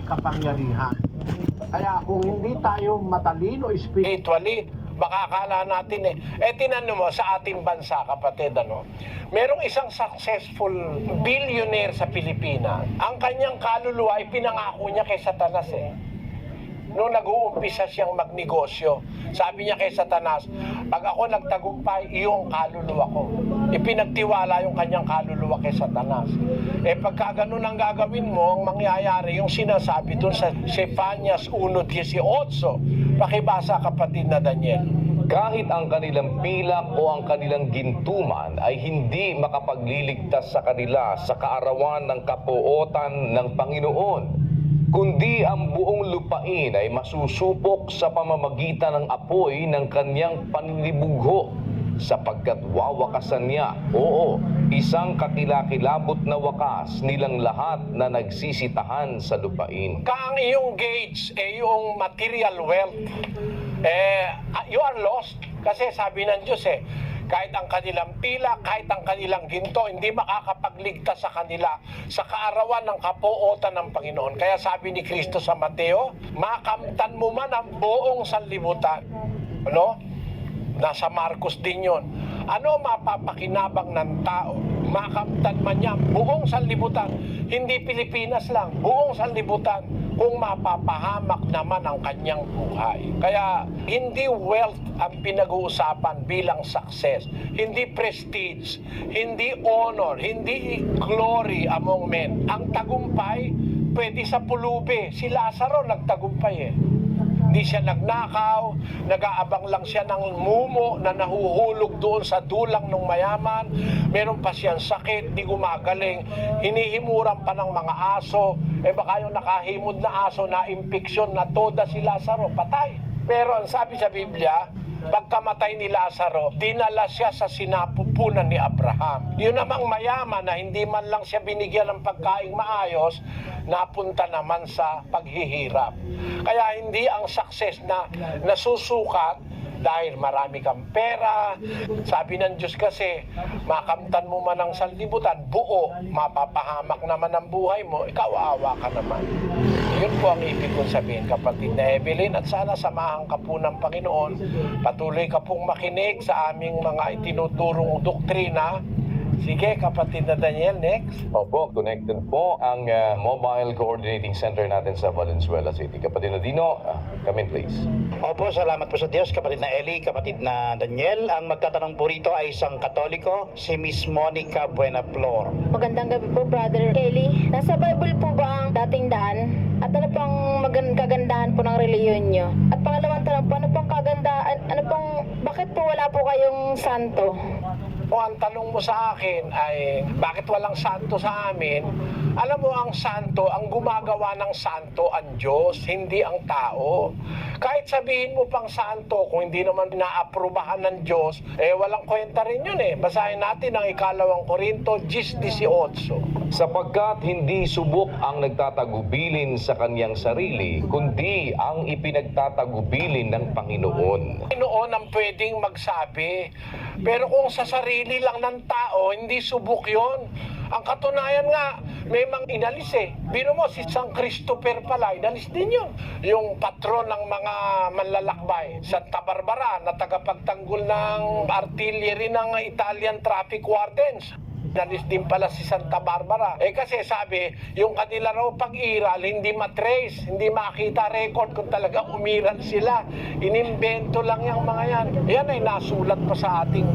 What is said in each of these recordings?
kapangyarihan. Kaya kung hindi tayo matalino spiritually, baka akala natin tinanong mo sa ating bansa, kapatid, merong isang successful billionaire sa Pilipinas. Ang kanyang kaluluwa ay pinangako niya kay Satanas Noong nag-uumpisa siyang magnegosyo, sabi niya kay Satanas, pag ako nagtagumpay, iyong kaluluwa ko. Ipinagtiwala yung kanyang kaluluwa kay Satanas. Pagka ganun ang gagawin mo, ang mangyayari, yung sinasabi dun sa Sefanias 1:18, pakibasa, kapatid na Daniel. Kahit ang kanilang pilak o ang kanilang gintuman ay hindi makapagliligtas sa kanila sa kaarawan ng kapuotan ng Panginoon, kundi ang buong lupain ay masusupok sa pamamagitan ng apoy ng kanyang paninibugho, sapagkat wawakasan niya, isang kakilakilabot na wakas nilang lahat na nagsisitahan sa lupain. Kang iyong gauge, yung material wealth, you are lost. Kasi sabi ng Diyos kahit ang kanilang pila, kahit ang kanilang ginto, hindi makakapagligtas sa kanila sa kaarawan ng kapuotan ng Panginoon. Kaya sabi ni Kristo sa Mateo, makamtan mo man ang buong sanlibutan. Nasa Marcos din yun. Ano mapapakinabang ng tao? Makamtan man niya buong sanlibutan. Hindi Pilipinas lang, buong sanlibutan. Kung mapapahamak naman ang kanyang buhay. Kaya hindi wealth ang pinag-uusapan bilang success. Hindi prestige, hindi honor, hindi glory among men. Ang tagumpay, pwede sa pulubi. Si Lazaro nagtagumpay Hindi siya nagnakaw, nag-aabang lang siya ng mumo na nahuhulog doon sa dulang ng mayaman. Meron pa siyang sakit, di gumagaling. Hinihimuran pa ng mga aso. Baka yung nakahimod na aso na impeksyon na toda si Lazaro, patay. Pero ang sabi sa Biblia, pagkamatay ni Lazaro, dinala siya sa sinapupunan ni Abraham. Yun namang mayaman na hindi man lang siya binigyan ng pagkaing maayos, napunta naman sa paghihirap. Kaya hindi ang success na nasusukat dahil marami kang pera. Sabi ng Diyos kasi, makamtan mo man ang sanlibutan, buo, mapapahamak naman ang buhay mo, ikaw awa ka naman. Yun po ang ibig kong sabihin, kapatid na Evelyn, at sana samahan ka po ng Panginoon. Patuloy ka pong makinig sa aming mga itinuturong doktrina. Sige, kapatid na Daniel, next. Opo, connected po ang mobile coordinating center natin sa Valenzuela City. Kapatid na Dino, come in please. Opo, salamat po sa Diyos, kapatid na Eli, kapatid na Daniel. Ang magtatanong po rito ay isang Katoliko, si Miss Monica Buenaflor. Magandang gabi po, Brother Kelly. Nasa Bible po ba ang dating daan? At ano pang kagandahan po ng reliyon nyo? At pangalawang tanong po, ano pang kagandahan, bakit po wala po kayong santo? Kung ang tanong mo sa akin ay bakit walang santo sa amin, alam mo ang santo, ang gumagawa ng santo ang Diyos, hindi ang tao. Kahit sabihin mo pang santo, kung hindi naman naaprubahan ng Diyos, walang kwenta rin yun Basahin natin ang 2 Korinto 10:18. Sapagkat hindi subok ang nagtatagubilin sa kanyang sarili, kundi ang ipinagtatagubilin ng Panginoon. Panginoon ang pwedeng magsabi, pero kung sa sarili lang ng tao, hindi subok yon. Ang katunayan nga, may mga inalis Biro mo, si San Christopher pala, inalis din yun. Yung patron ng mga manlalakbay, Santa Barbara, na tagapagtanggol ng artillery ng Italian traffic wardens. Inalis din pala si Santa Barbara. Kasi sabi, yung kanila raw pag-iral, hindi matrace, hindi makita record kung talaga umiral sila. Inimbento lang yung mga yan. Yan ay nasulat pa sa ating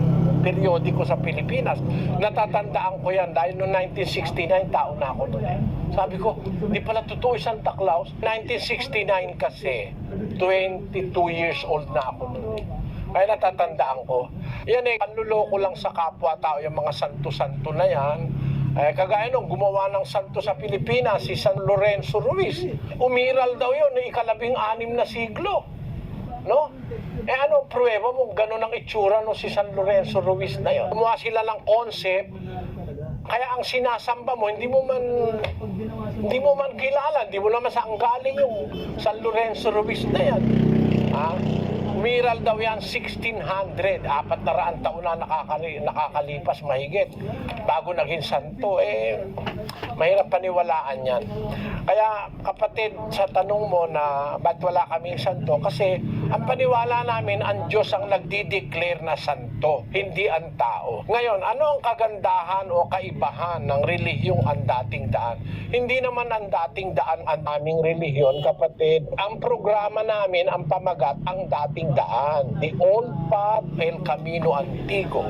periodiko sa Pilipinas. Natatandaan ko yan dahil noong 1969, taon na ako doon. Sabi ko, di pala totoo Santa Claus. 1969 kasi, 22 years old na ako noon. Kaya natatandaan ko. Yan panluloko lang sa kapwa-tao, yung mga santo-santo na yan. Kagaya nung gumawa ng santo sa Pilipinas, si San Lorenzo Ruiz. Umiral daw yun, 16 na siglo. No? Ano pruweba mo, ganun ang itsura no si San Lorenzo Ruiz na yun. Gumawa sila ng concept, kaya ang sinasamba mo, hindi mo man kilala, hindi mo naman saan galing yung San Lorenzo Ruiz na yan. Umiral daw yan 1600, 400 taon na nakakalipas mahigit bago naging santo. Mahirap paniwalaan yan. Kaya kapatid, sa tanong mo na ba't wala kaming santo, kasi ang paniwala namin, ang Diyos ang nagdi-declare na santo, hindi ang tao. Ngayon, ano ang kagandahan o kaibahan ng relihiyong ang dating daan? Hindi naman ang dating daan ang aming relihiyon, kapatid. Ang programa namin, ang pamagat, ang dating daan. The old path, el camino antigo.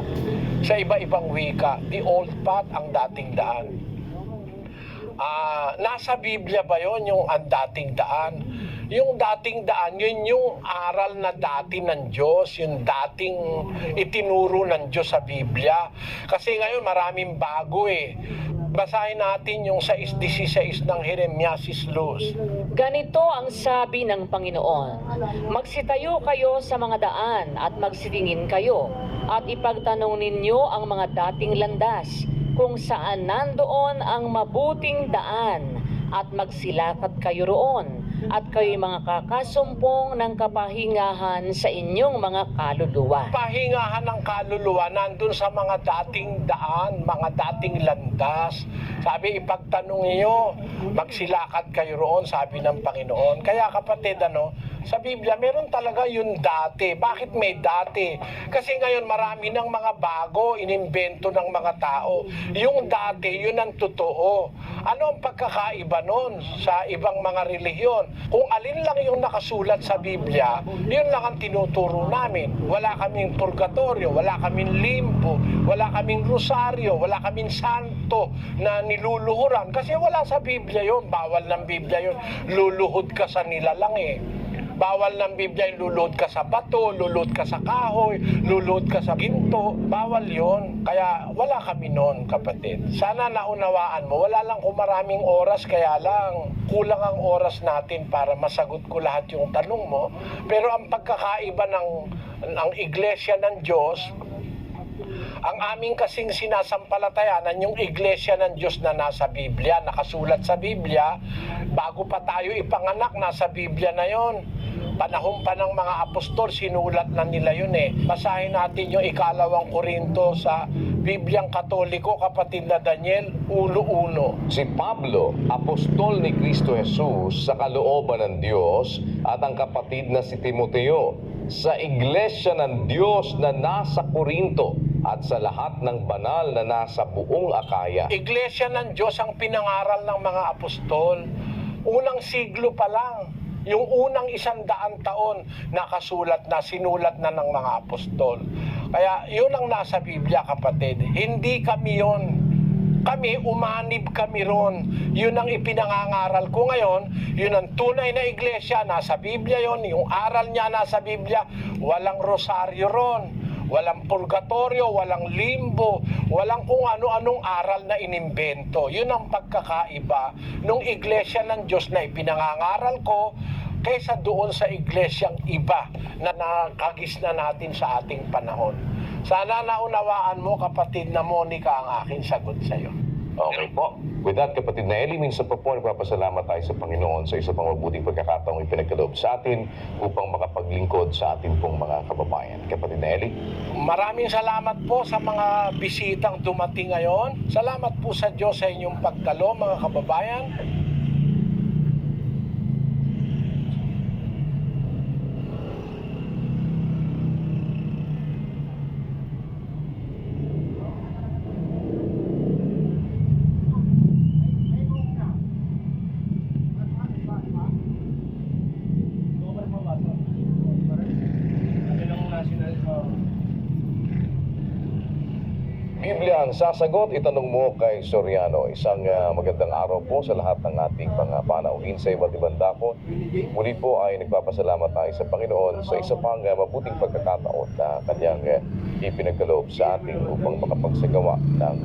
Sa iba-ibang wika, the old path, ang dating daan. Nasa Biblia ba yon yung ang dating daan? Yung dating daan, yun yung aral na dati ng Diyos, yung dating itinuro ng Diyos sa Biblia. Kasi ngayon maraming bago eh. Basahin natin yung 6:16 ng Jeremias Luz. Ganito ang sabi ng Panginoon, magsitayo kayo sa mga daan at magsitingin kayo at ipagtanong ninyo ang mga dating landas kung saan nandoon ang mabuting daan at magsilakad kayo roon at kayo'y mga kakasumpong ng kapahingahan sa inyong mga kaluluwa. Pahingahan ng kaluluwa nandun sa mga dating daan, mga dating landas. Sabi, ipagtanong niyo, magsilakad kayo roon, sabi ng Panginoon. Kaya kapatid, sa Biblia, meron talaga yung dati. Bakit may dati? Kasi ngayon marami ng mga bago, inimbento ng mga tao. Yung dati, yun ang totoo. Ano ang pagkakaiba nun sa ibang mga relihiyon? Kung alin lang yung nakasulat sa Biblia, yun lang ang tinuturo namin. Wala kaming purgatorio, wala kaming limbo, wala kaming rosaryo, wala kaming santo na niluluhuran. Kasi wala sa Biblia yun. Bawal ng Biblia yun. Luluhod ka sa nilalang eh. Bawal ng Biblia yung luluhod ka sa bato, luluhod ka sa kahoy, luluhod ka sa ginto. Bawal yon. Kaya wala kami noon, kapatid. Sana naunawaan mo. Wala lang kung maraming oras, kaya lang kulang ang oras natin para masagot ko lahat yung tanong mo. Pero ang pagkakaiba ng iglesia ng Diyos, ang aming kasing sinasampalatayanan, yung iglesia ng Diyos na nasa Biblia, nakasulat sa Biblia, bago pa tayo ipanganak, nasa Biblia na yon. Panahon pa ng mga apostol, sinulat na nila yun eh. Basahin natin yung 2 Korinto sa Bibliang Katoliko, kapatid na Daniel 1:1. Si Pablo, apostol ni Kristo Jesus sa kalooban ng Diyos, at ang kapatid na si Timoteo sa iglesia ng Diyos na nasa Korinto at sa lahat ng banal na nasa buong Akaya. Iglesia ng Diyos ang pinangaral ng mga apostol. Unang siglo pa lang, yung unang 100 taon, nakasulat na, sinulat na ng mga apostol. Kaya yun ang nasa Biblia, kapatid. Hindi kami yun. Kami, umanib kami ron. Yun ang ipinangangaral ko ngayon. Yun ang tunay na iglesia. Nasa Biblia yun. Yung aral niya nasa Biblia. Walang rosaryo ron. Walang purgatorio, walang limbo, walang kung ano-anong aral na inimbento. Yun ang pagkakaiba nung iglesia ng Diyos na ipinangangaral ko kaysa doon sa iglesyang iba na nakagis na natin sa ating panahon. Sana naunawaan mo, kapatid na Monica, ang aking sagot sa iyo. Okay po. With that, kapatid na Eli, minsan pa po nagpapasalamat tayo sa Panginoon sa isa pang mabuting pagkakataong ipinagkaloob sa atin upang makapaglingkod sa atin pong mga kababayan. Kapatid na Eli. Maraming salamat po sa mga bisitang dumating ngayon. Salamat po sa Diyos sa inyong pagdalo, mga kababayan. Biblia ang sasagot, itanong mo kay Soriano. Isang magandang araw po sa lahat ng ating mga panauhin sa iba't ibang dako. Muli po ay nagpapasalamat tayo sa Panginoon sa isa pang mabuting pagkakataon na kanyang ipinagkaloob sa ating upang makapagsagawa ng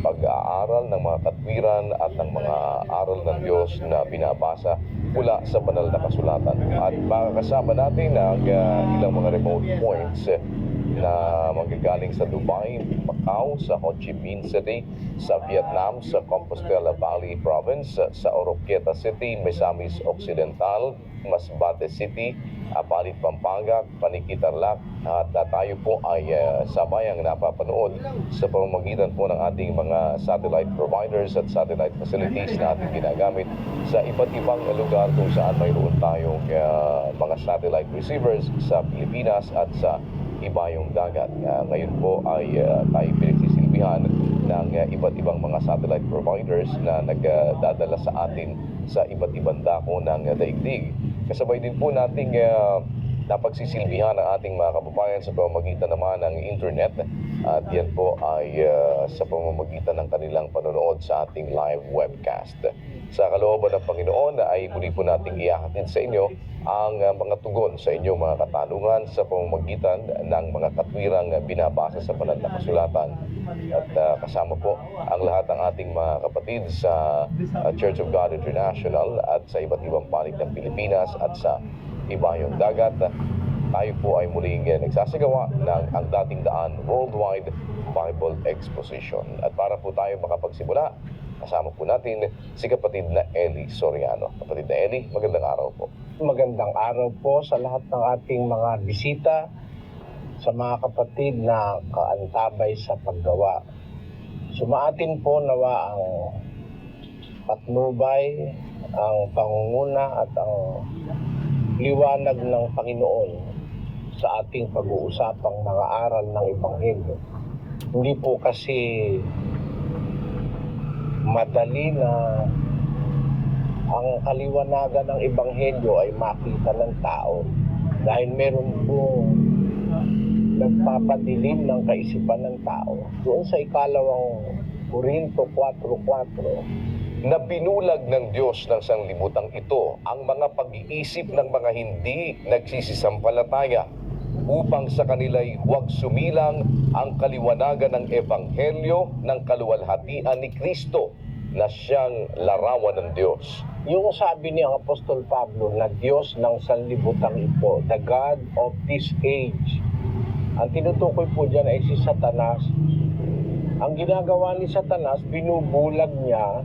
pag-aaral ng mga katwiran at ng mga aral ng Diyos na binabasa mula sa banal na kasulatan. At makakasama natin ang ilang mga remote points na manggagaling sa Dubai, Macau, sa Ho Chi Minh City, sa Vietnam, sa Compostela Valley Province, sa Oroquieta City, Misamis Occidental, Masbate City, Apalit Pampanga, Paniquitarlac, at tayo po ay sabayang napapanood sa pamamagitan po ng ating mga satellite providers at satellite facilities na ating ginagamit sa iba't ibang lugar kung saan mayroon tayong mga satellite receivers sa Pilipinas at sa ibayong dagat. Ngayon po ay tayo pinagsisilbihan ng iba't ibang mga satellite providers na nagdadala sa atin sa iba't ibang dako ng daigdig. Kasabay din po nating napagsisilbihan ang ating mga kababayan sa pamamagitan naman ng internet at yan po ay sa pamamagitan ng kanilang panonood sa ating live webcast. Sa kalooban ng Panginoon ay muli po nating ihahatid sa inyo ang mga tugon sa inyong mga katanungan sa pamamagitan ng mga katwirang binabasa sa banal na kasulatan. At kasama po ang lahat ng ating mga kapatid sa Church of God International at sa iba't ibang panig ng Pilipinas at sa ibayong dagat. Tayo po ay muling nagsasagawa ng ang dating daan Worldwide Bible Exposition. At para po tayo makapagsimula, kasama po natin si kapatid na Eli Soriano. Kapatid na Eli, magandang araw po. Magandang araw po sa lahat ng ating mga bisita, sa mga kapatid na kaantabay sa paggawa. Sumaatin po nawa ang patnubay, ang pangunguna at ang liwanag ng Panginoon sa ating pag-uusapang mga aral ng Ebanghelyo. Hindi po kasi madali na ang kaliwanagan ng Ebanghelyo ay makita ng tao dahil meron po nagpapadilim ng kaisipan ng tao. Doon sa ikalawang Korinto 4:4, Na binulag ng Diyos ng sanglibutang ito ang mga pag-iisip ng mga hindi nagsisisampalataya upang sa kanila'y huwag sumilang ang kaliwanagan ng Ebanghelyo ng kaluwalhatian ni Kristo na siyang larawan ng Diyos. yung sabi ni ang Apostol Pablo na Diyos ng sanlibutan ito, the God of this age. Ang tinutukoy po dyan ay si Satanas. Ang ginagawa ni Satanas, binubulag niya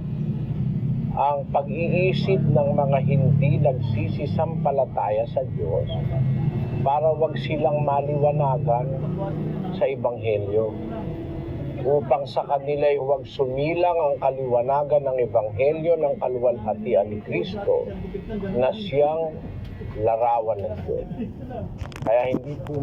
ang pag-iisip ng mga hindi nagsisisampalataya sa Diyos para wag silang maliwanagan sa Ebanghelyo, upang sa kanila'y huwag sumilang ang kaliwanagan ng Ebanghelyo ng kaluwalhatian ni Kristo na siyang larawan ng Diyos. Kaya hindi po